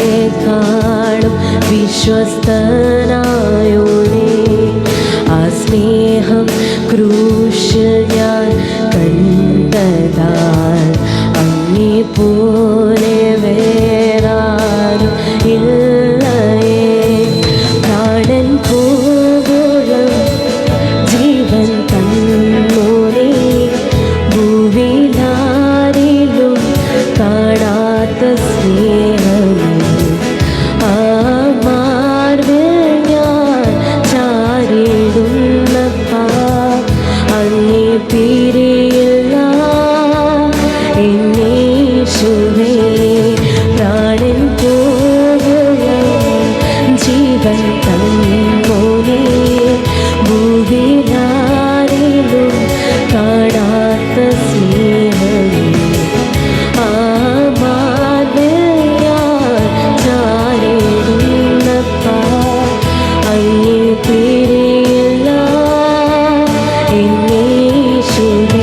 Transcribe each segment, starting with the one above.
മറ്റാരെക്കാളും വിശ്വസ്തനായോനേ, ആ സ്നേഹം ക്രൂശിൽ ഞാൻ കണ്ടതാൽ അങ്ങേ പോലെ വേറാരും ഇല്ലയേ. പ്രാണൻ പോകോളം ജീവൻ തന്നോനേ, ഭൂവിലാരിലും കാണാത്ത സ്നേഹമേ, ആ മാർവിൽ ഞാൻ ചാരിടുന്നപ്പാ, അങ്ങേ പിരിയില്ല എന്നേശുവേ. പ്രാണൻ പോകോളം ജീവൻ തന്നോനേ, ഭൂവിലാരിലും കാണാത്ത സ്നേഹമേ, ആ മാർവിൽ ഞാൻ ചാരിടുന്നപ്പാ, അങ്ങേ പിരിയില്ല എന്നേശുവേ.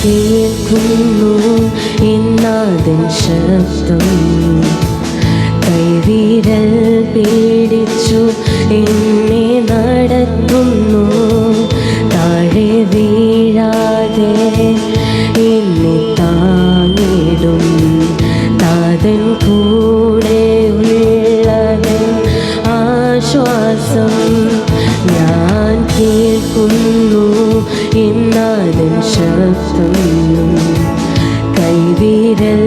കേൾക്കുന്നു ഇന്നാഥൻ ശബ്ദം, കൈവിരൽ പിടിച്ചു എന്നെ നടത്തുന്നു, താഴെ വീഴാതെ എന്നെ താങ്ങിടും താതൻ കൂടെ ഉള്ളവൻ ആശ്വാസം. ഞാൻ കേൾക്കുന്നു ഇന്നാഥൻ ശബ്ദം, കൈവിരൽ